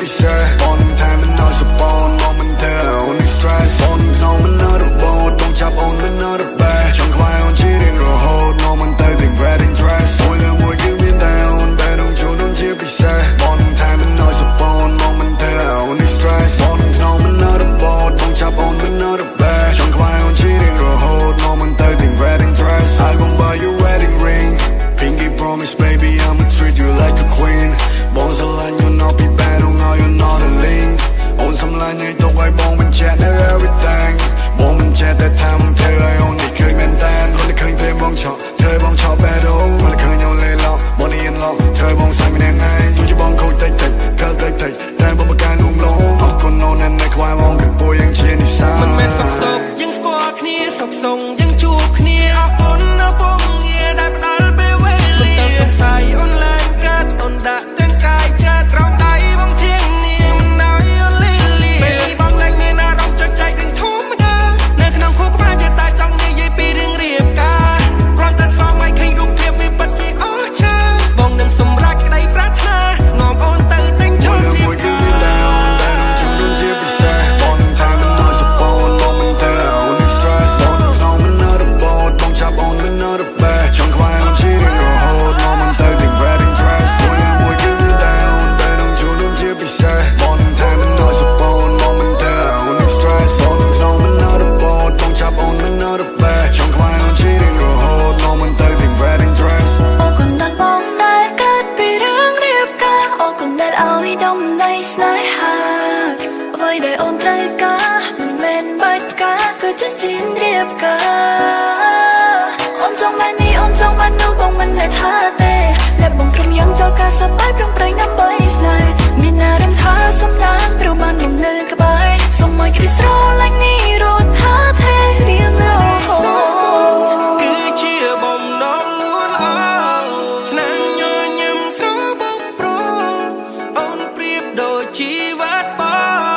ពិសេសបងនឹងថែមមិនឲ្យសបូនមកមិនធ្វើអូននេះ stress បងនឹងក្នុងមិននៅរបូតបងចាប់អូនមិននៅរបេះចង់ខ្វាយអូនជារៀងរហូតមកមិនទៅទាំង wedding dress មួយលើមួយគឺមានតែអូនដែលនឹងជួនអូនជាពិសេសបងនឹងថែមមិនឲ្យសបូនមកមិនធ្វើអូននេះ stress បងនឹងក្នុងមិននៅរបូតបងចាប់អូនមិននៅរបេះចង់ខ្វាយអូនជារៀងរហូតមកមិនទៅទាំង wedding dress I gon' buy you wedding ring Pinky promise baby I'ma treat you like a queen បងស្រឡាញ់ you not be bad on all you not a link អូនសម្លាញ់ឲ្យទុកឲ្យបងបញ្ជាក់នៅ everything បងមិនចេះតែថាំធ្វើឲ្យអូននេះឃើញមែនតើអូនឃើញពេលបងឆក់ធ្វើបងឆក់បែរអូនមិនឃើញអូនលេឡោបងនេះឡោធ្វើបងសាច់ម្នាក់ឯងជួយបងខូចតិចតិចកើតតិចតិចតែបងបកានងឡងអរគុណអូននៅខ្វាយបងគឺពួយយ៉ាងជានិសាមិនមែនសុកសុកយើងស្គាល់គ្នាសុកសុងយើងជួបគ្នាអរគុណណាបងងារដែលផ្ដល់ពេលវេលាមិនต้องសង្ស័យអូនឡើងកាត់អូនដាក់ទាំងកាយចិត្តត្រង់ដៃបងធៀងនាងមិនឲ្យអូនលីលីពេលបងឡើងមានអារម្មណ៍ចុចចែកទាំងធម្មតានៅក្នុងខួរក្បាលចិត្តតែចង់និយាយពីរឿងរៀបការព្រោះតែស្វងឲ្យឃើញរូបភាពវាពិតជាអស្ចារ្យបងនឹងសម្រេចក្តីប្រាថ្នានាំអូនទៅទិញចូលរៀបការและបងត្រឹមយ៉ាងចូលការសប្បាយប្រំប្រែងដើម្បីស្នេហ៍មានអារម្មណ៍ថាសំណាងត្រូវបានមកនៅក្បែរសូមឲ្យគេស្រឡាញ់នេះរត់ហាភេរៀងរហូតគឺជាបំណងនួនល្អស្នេហ៍ញញឹមស្របំប្រងអូនប្រៀបដូចជីវិតប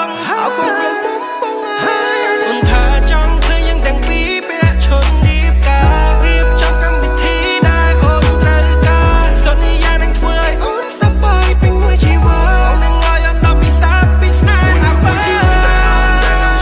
ងអរគុណក្រុមបងអូនថាចង់ឃើញយ៉ាងទាំងពីរពាក់ឈុតរៀបការរៀបចំកម្មវិធីដែលអូនត្រូវការសន្យានឹងធ្វើឲ្យអូនសប្បាយពេញមួយជីវិតអូននឹងឲ្យអូនដល់ពិសាពីស្នេហ៍អាបែ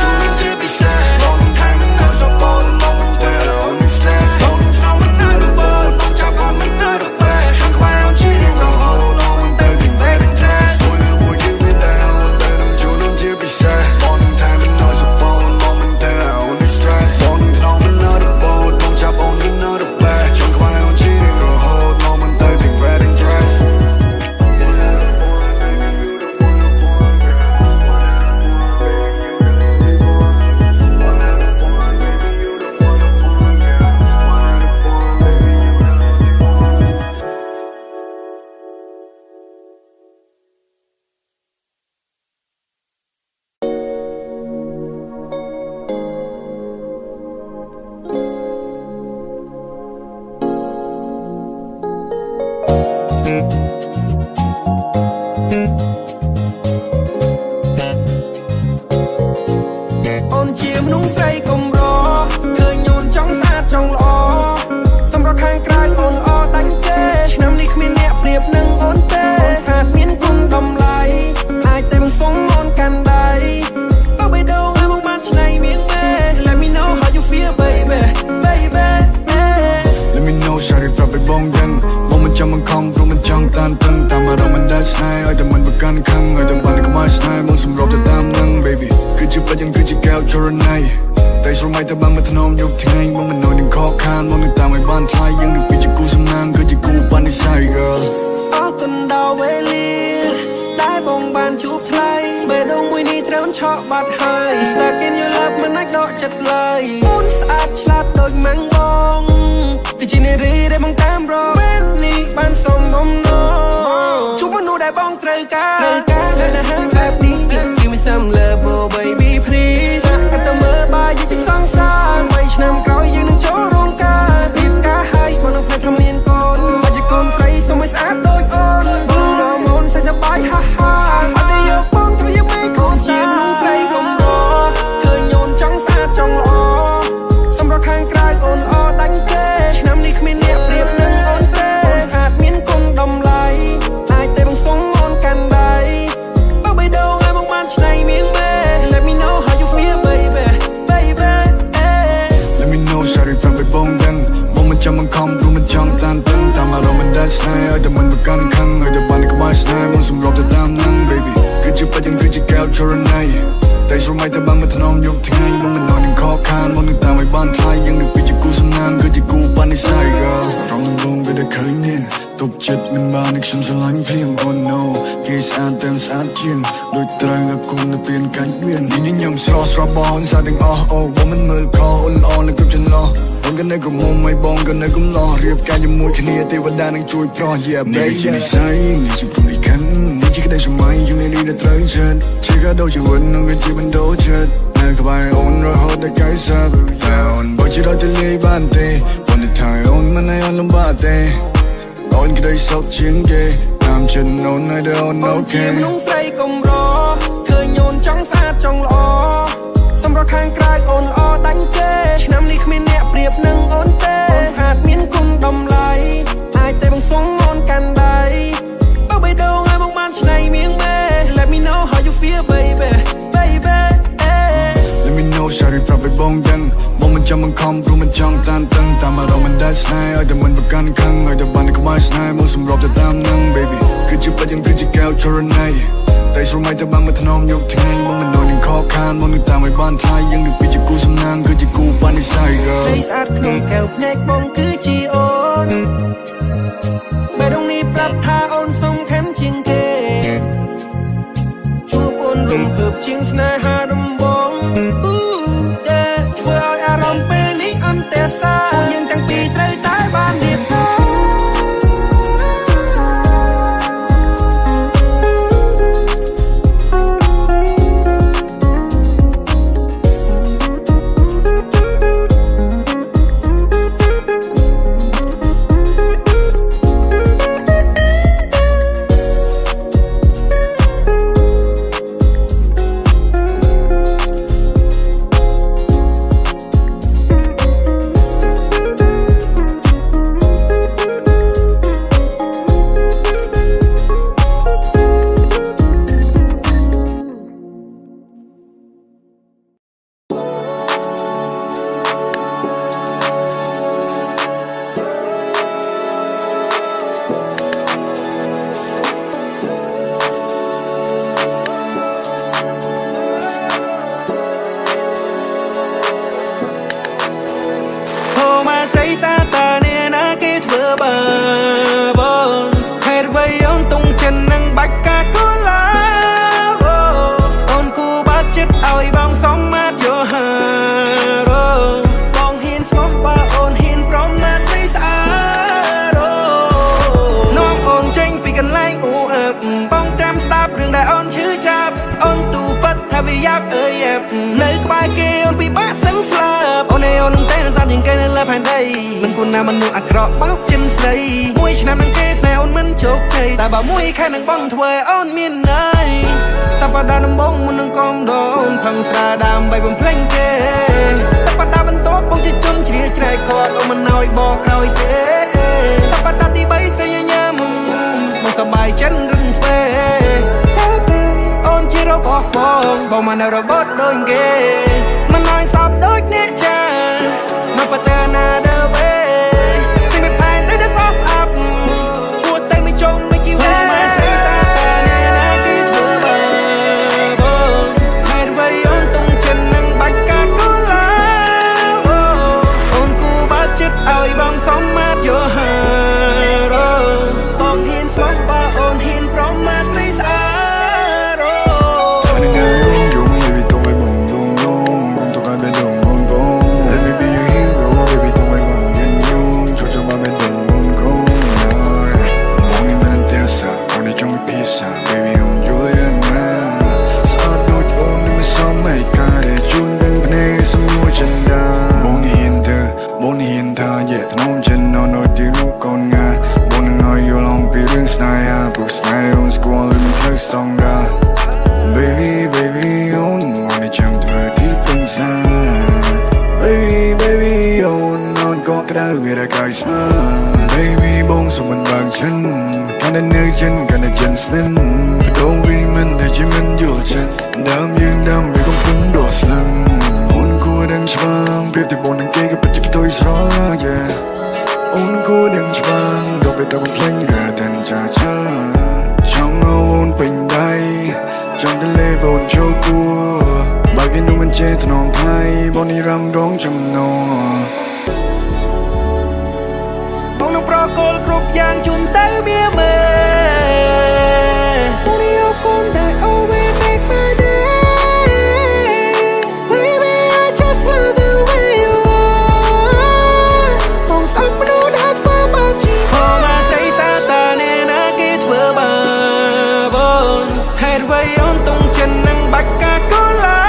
ជួយជាពិសេសបងថែមមិនឲ្យសបូនមកមិនទៅអូននេះ stress អូនក្នុងមិននៅរបូតបងចាប់អូនមិននៅរបេះចង់ខ្វាយអូនជារៀងរហូតអូនមិនទៅទាំង wedding dress មួយលើមួយគឺមានតែអូនដែលនឹងជួយនឹងជាពិសេសបងថែមមិនឲ្យសបូនមកមិនទៅអូននេះ stress អូនក្នុងមិននៅរបូតបងចាប់អូនមិននៅរបេះចង់ខ្វាយអូនជារៀងរហូតមកមិនទៅទាំង wedding dressអូនជាមនុស្សស្រីកំរឃើញអូនចង់ស្អាតចង់ល្អសម្រាប់ខាងក្រៅអូនល្អដាច់គេឆ្នាំនេះគ្មានអ្នកប្រៀបនឹងអូនទេអូនស្អាតមានគុណតម្លៃអាចតែមិនសុំអូនកាន់ដៃបើបេះដូងឲ្យមកបានឆ្នៃមៀងមេ Let me know how you feel baby baby Let me know shawty ប្រាប់ឲ្យបងដឹងបងមិនចាំមិនខំព្រោះមិនចង់តានតឹងតាមអារម្មណ៍មិនដែលស្នេហ៍ឲ្យតែមិនប្រកាន់ខឹងឲ្យតែបានក្បាលស្នេហ៍បងសម្របទៅតាមនឹង baby គឺជាពេជ្រយ៉ាងគឺជាកែវចរណៃតែស្រមៃទៅបានមកធ្នមយប់ថ្ងៃបងមិននៅនឹងខកខានបងនឹងតាមឲ្យបានថ្លៃយើងនឹងពីជាគូសំណាងគឺជាគូបាននិស័យ girl អរគុណដល់វេលាដែលបងបានជួបថ្លៃបេះដូងមួយនេះត្រូវឆក់បាត់ហើយ Stuck in your love មិនអាចដកចិត្តឡើយអូនស្អាតឆ្លាតដូចម៉ាំងបងគឺជានារីដែលបងតាមរកពេលនេះបានសមបំណងជួបមនុស្សដែលបងត្រូវការហើយណាស់បែបនេះ Give me some love oh baby please សាក់កាត់ទៅមើលបាយយទៅសងសា3ឆ្នាំក្រោយយើងនឹងចូលរោងការរៀបការហើយបងនឹងផ្នែកថាមានកូនបើជាកូនស្រីសូមឲ្យស្អាតដូចអូនបងនឹងរកអូនសប្បាយហាហាអត់ទេយកបងធ្វើយ៉ាងម៉េចកូនជាមនុស្សស្រីកំរឃើញអូនចង់ស្អាតចង់ល្អសម្រាប់ខាងក្រៅអូនល្អដាច់គេឆ្នាំនេះគ្មានអ្នកប្រៀបនឹងអូនទេអូនស្អាតមានគុណតម្លៃអាចតែបងសុំអូនកាន់ដៃ ចរណៃតែស្រមៃតែបានមកថ្នមយកថ្ងៃមកមិននន់នឹងខកខានមកនឹងតាមឲ្យបានថ្លៃយ៉ាងនឹងពីជាគូសំណាងគឺជាគូប៉ានិស័យក៏រំលងបងវាដែលឃើញនេះទប់ចិត្តមិនបាននឹងខ្ញុំស្រឡាញ់ភ្លាម Oh no គេស្អាតតែស្អាតជាងដូចត្រូវឲ្យគុំទៅពៀនកាច់វាញញឹមស្រស់ស្រស់បងសាទាំងអស់អូបងមិនមើលខអូនល្អលើគ្រប់ចន្លោះបងក៏នៅកុំមិនបងក៏នៅកុំលោះរៀបការជាមួយគ្នាទេវតានឹងជួយប្រោះ Yeah baby ជានិស័យនេះជាព្រមនេះខាន់នេះជាក្តីស្រមៃយូរនេះត្រូវចិត្តជាក៏ដូចជាវិញនឹងជាមិនដូរចិត្តនៅក្បែរអូនរហូតដល់កាយសាបអូនបើជាដល់ទៅលេបានទេបងទៅថៃអូនមិនឲ្យអូនលំបាកទេអូនក្តីសោកជាងគេតាមចិត្តអូនឲ្យដល់អូនអូខេមនុស្សស្រីកុំរឃើញអូនចង់ស្អាតចង់ល្អសម្រាប់ខាងក្រៅអូនល្អដាច់គេឆ្នាំនេះគ្មានអ្នកប្រៀបនឹងអូនទេអូនស្អាតមានគុណតម្លៃអាចតែបងសុំអូនកាន់ដៃបើបីដងឲ្យមកបានឆ្នៃមៀងមេ Let me know how you feel baby baby Let me know សារីប្រាប់ឲ្យបងដឹងបងមិនចាំមិនខំព្រោះមិនចង់តានតឹងតាមអារម្មណ៍មិនដែលស្នេហ៍ឲ្យតែមិនប្រកាន់ខឹងឲ្យតែបានក្បែរស្នេហ៍មកសម្របទៅតាមនឹង baby គឺជាបាច់យ៉ាងគឺជាកែវចរណៃតែស្រមៃតែបានមកថ្នមយកថ្ងៃមកមិននន់នឹងខកខានមកនឹងតាមឲ្យបានថ្លៃយ៉ាងនឹងពីជាគូសំណាងគឺជាគូប៉ានិស័យក៏ស្អាតក្នុងកែវភ្នែកបងគឺជាអូនបែរដងនេះប្រាប់ថាអូនសំខាន់ជាងគេជួបអូនរំភើបជាងស្នេហាដំបងធ្វើឲ្យអារម្មណ៍ពេលនេះអន្តរសាយើងទាំងពីរត្រូវតែបានរៀបការនៅក្បែរគេអូនពិបាកសឹងស្លាប់អូនឯអូននឹងតែសាប់ជាងគេនៅលើផែនដីមិនគួរណាមនុស្សអាក្រក់បោកចិនស្ដីមួយឆ្នាំនឹងគេស្នេហ៍អូនមិនជោគជ័យតែបើមួយខែនឹងបងធ្វើឲ្យអូនមានន័យសប្តាហ៍ដំបូងមុននឹងកងដូនផឹងស្រាដើម្បីបំភ្លេងគេសប្តាហ៍បន្ទាប់បងជាជនជ្រាជ្រែកគាត់អូនមិនឲ្យបកក្រោយទេសប្តាហ៍ទី3ស្រីញញឹមបងសប្បាយចិត្តរឹងពេអូនជារបស់បងមិនរបត់ដូចគេមិនឲ្យសពដូចអ្នកចាមកបតើណាដើវេទីមិនផែនទៅដល់សស្អាប់គួរតែមិនចង់មិនគីវ៉ាមកស្រីសាតានេះណាគេធ្វើបងហើយវិញអូនតុងចិននឹងបាច់កាកូឡាអូនគូបើចិត្តឲ្យបងសមមាត់យកហើបងហ៊ានស្មោះបើអូនហ៊ានប្រមាថស្រីស្អាតBaby បងសុំមិនបើកចិនកាន់តែនៅចិនកាន់តែចិនស្និនបដូរវិញមិនតែជាមិនយល់ចិត្តដើមយើងដើមវាកំពុងដកស្លឹងអូនគួរដឹងច្បាស់ប្រៀបទៅបងនឹងគេក៏ពិតជាខ្ទុយស្រឡាយអូនគួរដឹងច្បាស់ដល់ពេលទៅបំភ្លេងរត់ដល់ចាចង់អូនពេញដៃចង់ ทะเลโปรดโชกุบากินนุ่มเป็นเจถนอมไทยบนนี้รำร้องจำนองបងនឹងប្រកល់គ្រប់យ៉ាងជូនទៅវាមើបងនេះអរគុណដែល always make my day baby I just love the way you are បងស្អប់មនុស្សដែលធ្វើបាបជីវិតបងមកស្អីសាតាអ្នកណាគេធ្វើបាបបងហេតុអ្វីអូនតុងចិននឹងបាច់ការកូនឡា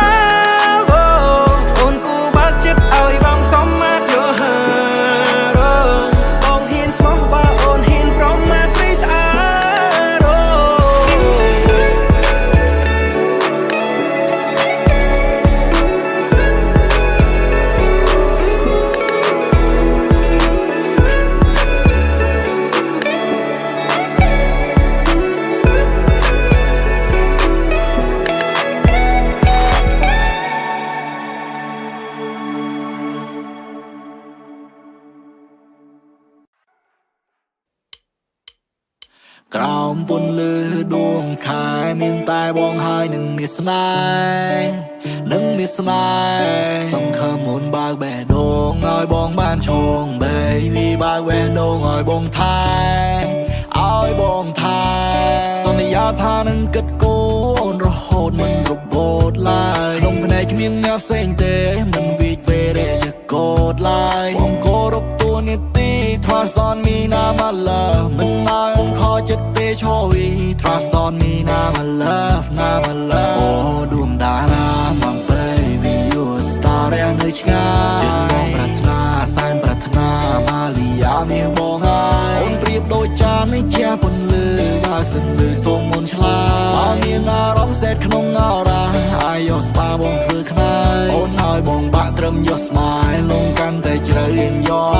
អូនគូបើកចិត្តឲ្យបងសមមាត់យកហើក្រោមពន្លឺដួងខែមានតែបងហើយនឹងមានស្នេហ៍សង្ឃឹមមុនបើកបេះដូងឲ្យបងបានឈង Baby បើកបេះដូងឲ្យបងថែសន្យាថានឹងគិតគូរអូនរហូតមិនរបូតឡើយក្នុងភ្នែកគ្មានអ្នកផ្សេងទេមិនវិចវេរជាកូដឡើយបងគោរពតួនាទី Trust on me now my love មិនឲ្យអូនខកចិត្តទេឈរវី Trust on me now my love អូដួងតារាមក Baby you a star ដែលនៅឆ្ងាយចិត្តបងប្រាថ្នាសែនប្រាថ្នាម៉ាលីយ៉ាមានបងហើយអូនប្រៀបដូចចាននៃជាពន្លឺបើសិនលឺសូមមុនឆ្លាតបើមានអារម្មណ៍សេតក្នុងអរ៉ាអាយយកស្បាបងធ្វើខ្នើយអូនហើយបងបាក់ត្រឹមយកស្មាយលងកាន់តែជ្រៅរៀនយក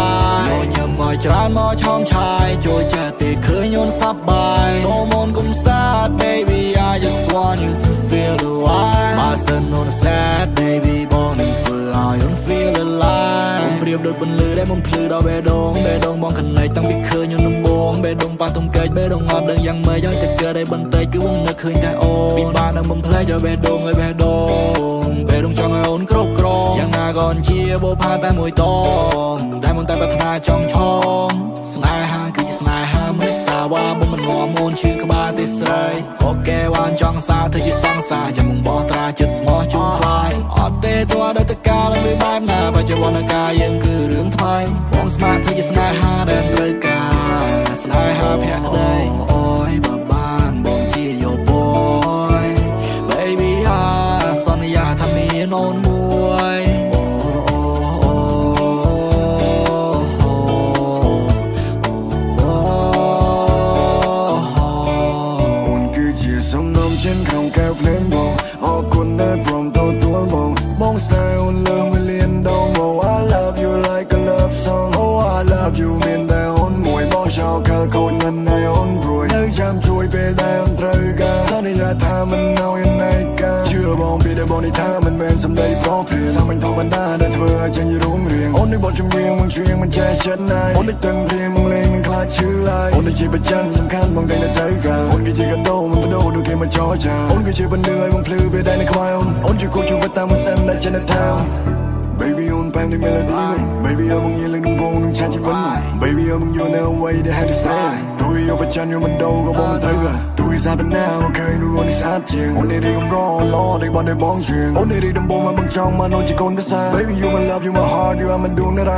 ញញឹមមកច្រើនមកឆោមឆាយចូលចិត្តពេលឃើញអូនសប្បាយសូមអូនកុំសាទ Baby I just want you to feel the vibe បើសិនអូន sad Baby បងនឹងធ្វើឲ្យអូន feel alive អូនប្រៀបដូចពន្លឺដែលមកភ្លឺដល់បេះដូងបងកណៃតាំងពីឃើញអូនដំបងបេះដូងប៉ះទុំកែកបេះដូងអត់ដឹងយ៉ាងម៉េចឲ្យតែកើតឲ្យបន្តិចគឺបងនឹកឃើញតែអូនពីបាននឹងបំផ្លែកឲ្យបេះដូងចង់ឲ្យអូនគ្រប់គ្រងយ៉ាងណាក៏ជាបោផាតែមួយតងដែលមិនតែប្រាថ្នាចង់ឆងស្នេហាគឺជាស្នេហាមិនសាវ៉ាបងមិនងំអូនឈឺក្បាលទេស្រីអូខេវ៉ានចង់សារធ្វើជាសង្សារចាំបងបោះត្រាចិត្តស្មោះជូនថ្លៃអត់ទេទោះដល់តកាលមិនបែបណាបច្ចុប្បន្នកាលយើងគឺរឿងថ្មីបងស្មាតធ្វើជាស្នេហាដែលត្រូវការស្នេហាភក្តីអូយបើបានបងជាយោបយ Baby សន្យាថាមានអូនមួយអូនគឺជាសំណុំចិនក្នុងកែវភ្លេងបងអរគុណដែលព្រមទទួលបងស្នេហ៍អូនលើសមួយលានដង Oh I love you like a love song Oh I love you មានតែអូនមួយបោះចោលកលកូនមិនឲ្យអូនព្រួយនៅចាំជួយពេលដែលអូនត្រូវការសន្យាថាមិនឲ្យណៃកាជឿបងពីដែលបងនេះថាមិនមែនសម្ដីប្រព្រាសាមញ្ញធម្មតាដែលធ្វើឲ្យចេញរួមរៀងអូននេះបទចម្រៀងមកច្រៀងមិនចេះចិត្តណាយអូននេះទាំងព្រៀងមកលេងមិនខ្លាចឈឺឡើយអូននេះជាបច្ចាន់សំខាន់បងតែនៅត្រូវការអូនគឺជាកាដូមិនបដូរដូចគេមកចោលចាអូនគឺជាបណ្ឌើឲ្យបងភ្លឺពេលដែលនៅខ្វល់អូនជាគូជីវិតតាមមួយសិនដែលចេញទៅ Baby on family melody Baby I'm on you like the bone and chat you Baby I'm on you now way they had to say Do you over chan you my dog go bong tiger Do is out now okay no on is hot ching Only they come raw law they bought they bong ching Only they them bong my bong chong my no chick on the side Baby you my love you my heart you I'm a doing that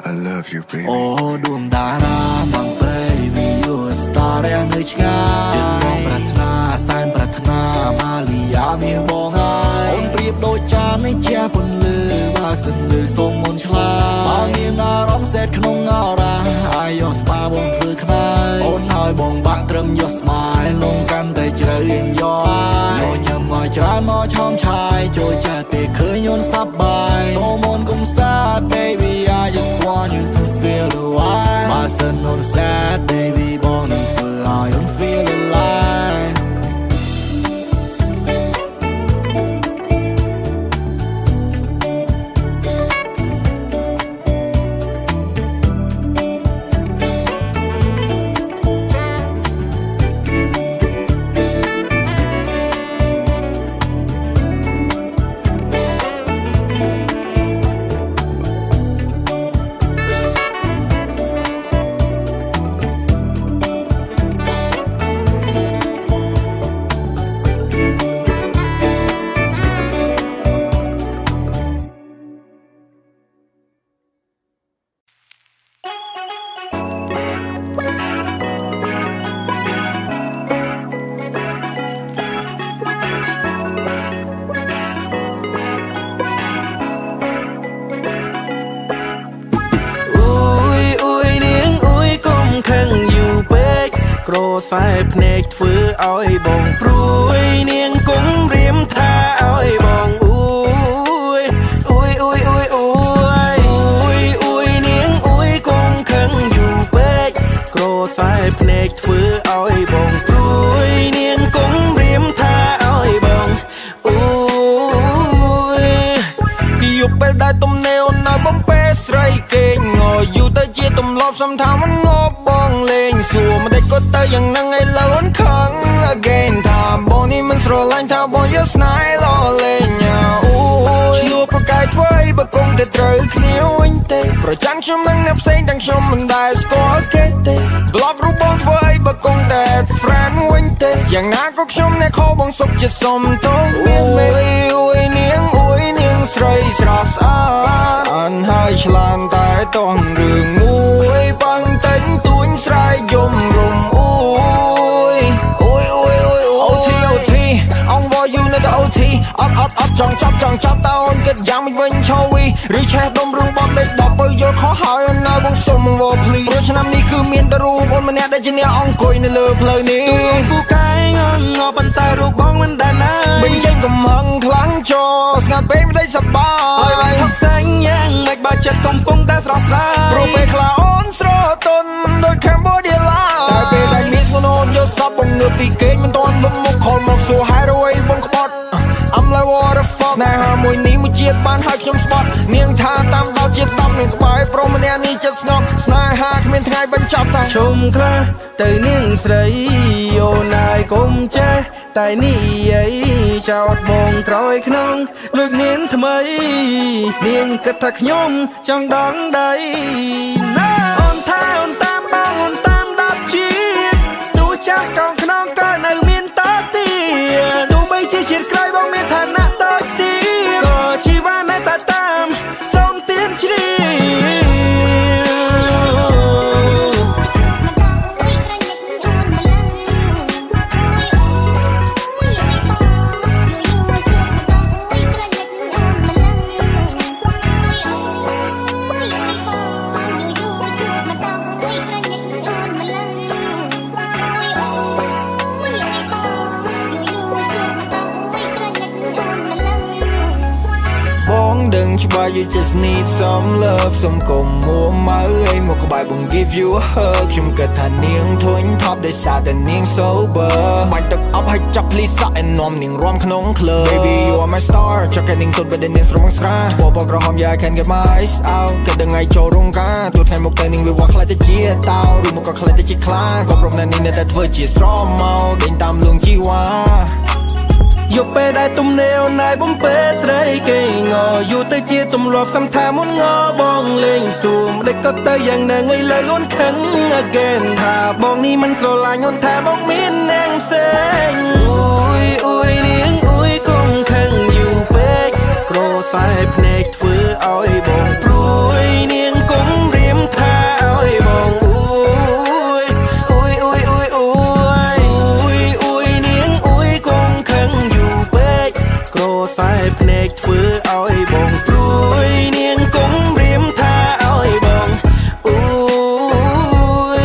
I love you baby Oh ដួងតារាមក Baby you a star ដែលនៅឆ្ងាយចិត្តបងប្រាថ្នាសែនប្រាថ្នាម៉ាលីយ៉ាមានបងហើយអូនប្រៀបដូចចាននៃជាពន្លឺបើសិនលឺសូមមុនឆ្លាតបើមានអារម្មណ៍សេតក្នុងអរ៉ាអាយយកស្បាបងធ្វើខ្នើយអូនហើយបងបាក់ត្រឹមយកស្មាយលងកាន់តែជ្រៅរៀនយកញញឹមមកច្រើនមកឆោមឆាយចូលចិត្តពេលឃើញអូនសប្បាយសូមអូនកុំសាទ Baby I just want you to feel the vibe បើសិនអូន sad Baby បងនឹងធ្វើឲ្យអូន feel alive สายเพลงធ្វើឲ្យបងព្រួយនាងគុំរៀមថាឲ្យបងអួយអួយអួយអួយអួយអួយអួយនាងអួយគង់ខឹងយូរពេកក្រសែភ្នែកធ្វើឲ្យបងព្រួយនាងគុំរៀមថាឲ្យបងអួយយប់ពេលដែលទំនេរនៅបំពេស្រីគេងងយូរទៅជាទម្លាប់សំថាមិនងប់បងលេងសួរមិនដេចក៏ទៅយ៉ាងហ្នឹងឯឡូវខឹង again ថាបងនេះមិនស្រឡាញ់ថាបងយកស្នេហ៍លោលេងអូយឈ្លោះប្រកែកធ្វើអីបើគង់តែត្រូវគ្នាវិញទេប្រចាំខ្ញុំនឹងអ្នកផ្សេងទាំងខ្ញុំមិនដែលស្គាល់គេទេ block រូបបងធ្វើអីបើគង់តែ friend វិញទេយ៉ាងណាក៏ខ្ញុំអ្នកខោបងសុខចិត្តសុំតោមានមេអួយនាងស្រីស្រស់ស្អាតអានហើយឆ្លានតែតោះរឿងមួយបាំងតែងទួញស្រែកយំរំអួយអូយអូយអូយអូធីអូធីអងវ៉យូនៅតែអូធីអត់ចង់ចាប់តើអូនគិតយ៉ាងមិនវិញឈវីឬឆេះដុំរឿងបត់លេខ10បើយល់ខុសហើយនៅបងសុំវ៉ភ្លីព្រោះឆ្នាំនេះគឺមានតែរូបអូនម្នាក់ដែលជាអ្នកអង្គុយនៅលើផ្លូវនេះទូពូកែងងប៉ុន្តែរូបបងមិនដែលណាបញ្ចេញកំហឹងខ្លាំងចោស្ងាត់ពេកមិនដេកសប្បាយហើយថកសែងយ៉ាងមិនបើចិត្តកំពុងតែស្រស់ស្រាយព្រោះពេលខ្លះអូនស្រទន់ដូច Cambodia ឡាតែពេលដែលមានស្នូនយកសពបងងើបពីគេមិនទាន់លុបមុខខលមកសួរហេតុអ្វីបងក្បត់ I'm like what the fuck ស្នេហាមួយនេះមួយជាតិបានហើយខ្ញុំស្បត់នាងថាតាមដល់ជាតិ10នឹងក្បែរប្រុសម្នាក់នេះចិត្តស្ងប់ស្នេហាគ្មានថ្ងៃបញ្ចប់តែជុំខ្លះទៅនាងស្រីអូនណាយកុំចេះតែនេះអីចោតបងក្រោយក្នុងលួចមានថ្មីនាងគិតថាខ្ញុំចង់ដងដៃណាអូនថាអូនតាមបងអូនតាមដល់ជាតិទូចាស់កងខ្នងក៏នៅមានតទៀតទូបីជាជាតិក្រោយបងមានឋានៈតូចទីក៏ជីវ៉ានៅតែតាមសូមទៀនជ្រាច្បាស់ you just need some love សុំកុំមួម៉ៅអីមកក្បែរបង give you a hug ខ្ញុំគិតថានាងធុញថប់ដោយសារតែនាង sober បាញ់ទឹកអប់ឲ្យចាប់ please សក់ឯនាំនាងរំក្នុង club baby you are my star ចុះគេនាងទុនបើនាងស្រមងស្រាពណ៌ក្រហម yeah I can get my eyes out គិតដល់ថ្ងៃចូលរោងការទូថ្ងៃមកតែនាងវាវត្តខ្លាចទៅជាតោឬមកក៏ខ្លាចទៅជាខ្លាក៏ព្រមតែនាងនៅតែធ្វើជាស្រមមកដេញតាមលួងជីវ៉ាយកពេលដែលទំនេរណៃបំពេស្រីគេងយូរទៅជាទម្លាប់សំថាមុនងបងលេងសួរមិនដេចក៏ទៅយ៉ាងណាងើយលើអូនខឹង again ថាបងនេះមិនស្រឡាញ់អូនថាបងមាននាងផ្សេងអួយអួយនាងអួយគង់ខឹងយូរពេកក្រសែភ្នែកធ្វើឲ្យបងព្រួយនាងគុំរៀមថាឲ្យបងអួយអួយអួយអួយអួយអួយអួយនាងអួយគង់ខឹងក្រសែភ្នែកធ្វើឲ្យបងព្រួយនាងគុំរៀមថាឲ្យបងអួយ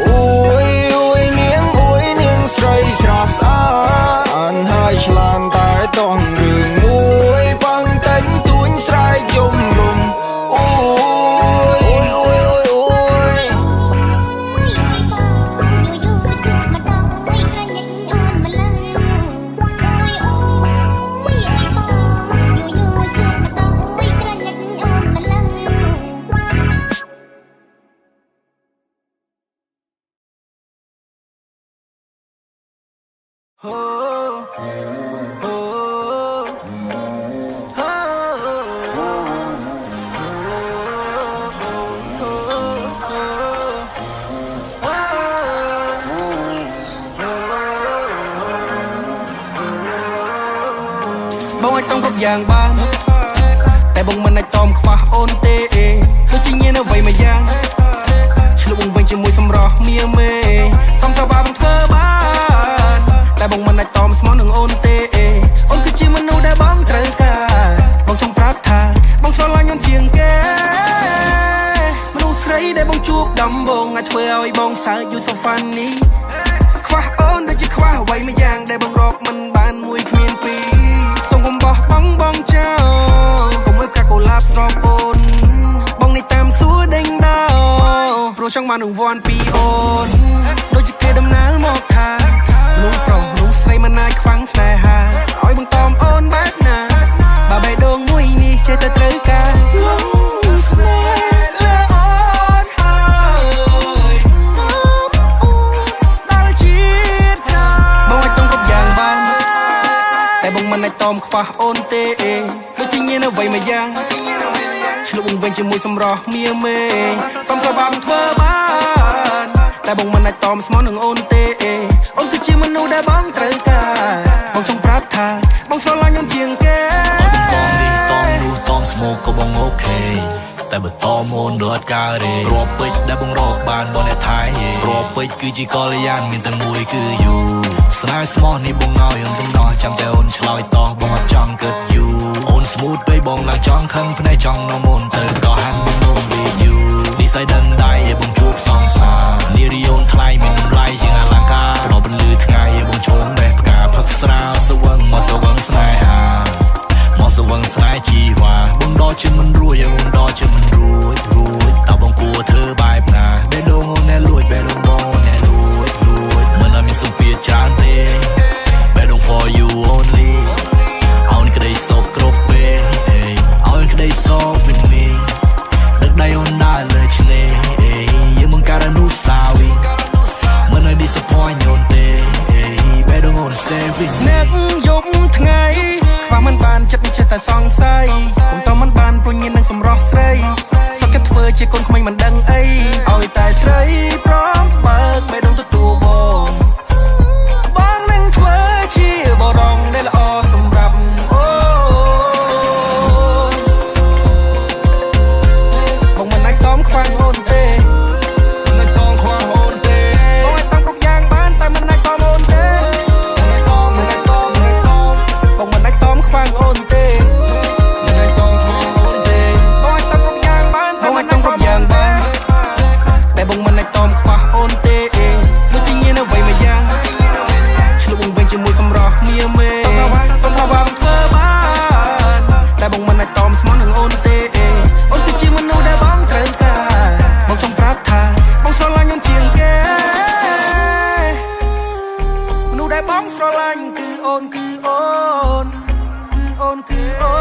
អួយអួយនាងស្រីស្រស់ស្អាតអានហើយឆ្លានតែតោះរឿងមួយបាំងតែងទួញស្រែកយំរំអូយអូយអូយអូយបងអាចต้องគ្រប់យ៉ាងបានតែបងមិនអាចតមខ្វះអូនទេដូចជាញៀនអ្វីមួយយ៉ាងឆ្លុះបងវិញជាមួយសម្រស់មៀមេខំសាបាបងធ្វើបានតែបងមិនអាចតមស្មោះនឹងអូនទេអូនគឺជាមនុស្សដែលបងត្រូវការបងចង់ប្រាប់ថាបងស្រឡាញ់អូនជាងគេមនុស្សស្រីដែលបងជួបដំបូងអាចធ្វើឲ្យបងសើច you so funny ចង់បានរង្វាន់ពីអូនដូចជាគេដំណើរមកថាលុងប្រុសលុងស្រីមិនអាចខ្វាំងស្នេហាឲ្យបង្តំអូនបែបណាបើបេះដូងមួយនេះចេះតែត្រូវការលុងស្នេហ៍លើអូនហើយដល់ជាតិកាបងឲ្យតុងគ្រប់យ៉ាងបានតែបងមិនអាចតមខ្វះអូនទេដូចជាញៀនអ្វីមួយយ៉ាងឆ្លុះបងវិញជាមួយសម្រស់មៀមេតំសបាំធ្វើបានតែបងមិនអាចតមស្មោះនឹងអូនទេអូនគឺជាមនុស្សដែលបងត្រូវការបងចង់ប្រាប់ថាបងស្រឡាញ់អូនជាងគេឲ្យបងតនេះតនោះតស្មោកក៏បងអូខេតែបើតមូនរត់ការទេគ្រាប់ពេជ្រដែលបងរកបានបងអ្នកថៃគ្រាប់ពេជ្រគឺជាកល្យានមានតែមួយគឺយូស្នេហ៍ស្មោះនេះបងឲ្យអូនទំនោរចាំតែអូនឆ្លើយតោះបងអត់ចង់គិតយូអូនស្មូតពេកបងឡើងចង់ខឹងភ្នែកចង់នាំអូនទៅក៏ហាន់មកមកវិញយូនិស័យដឹងដៃឲ្យបងជួបសង្សារនារីអូនថ្លៃមានតម្លៃជាងអលង្ការដល់បន្លឺថ្ងៃឲ្យបងឈោងបេះផ្កាផឹកស្រាវសវឹងមកសវឹងស្នេហាមកសវឹងស្នេហ៍ជីវ៉ាបងដកជិនមិនរួចឲ្យបងដកជិនមិនរួចតើបងគួរធ្វើបែបណាបេះដូងអូនណែលួចបេះដូងបងណែលួចមិនឲ្យមានសម្ពាធច្រើនទេបេះដូង for you only អូនក្តីសោកគ្រប់ពេលអូនក្តីសោកវិញមីដឹកដៃអូនដើរលើឆ្នេរយើងបង្កើតអនុស្សាវរីយ៍មិនឲ្យ disappoint អូនទេបេះដូងអូន saving អ្នកយប់ថ្ងៃខ្វះមិនបានចិត្តចិត្តតែសង្ស័យខ្ញុំតមិនបានព្រោះញៀននឹងសម្រស់ស្រីសុខចិត្តធ្វើជាកូនក្មេងមិនដឹងអីឲ្យតែស្រីព្រមបើកបេះដូងទទួលបងនឹងធ្វើជាបរងដែលល្អសម្រាប់អូបងមិនអាចតមខ្វាំងអូនទេមិនអាចតមខ្វាំងអូនទេបងអាចតមគ្រប់យ៉ាងបានតែមិនអាចតមអូនទេបងមិនអាចតមខ្វាំងអូនទេមិនអាចតមខ្វាំងអូនទេបងអាចតមគ្រប់យ៉ាងបានតែមិនអាចតមគ្រប់យ៉ាងបានតែបងមិនអាចតមខ្វះអូនទេដូចជាញៀនអ្វីមួយយ៉ាងឆ្លុះបងវិញជាមួយសម្រស់មៀមេតំថាបាបងធ្វើបានតែបងមិនអាចតមស្មោះនឹងអូនទេអូនគឺជាមនុស្សដែលបងត្រូវការបងចង់ប្រាប់ថាបងស្រឡាញ់អូនជាងគេមនុស្សដែលបងស្រឡាញ់គឺអូនគឺអូនគឺអូនគឺអូ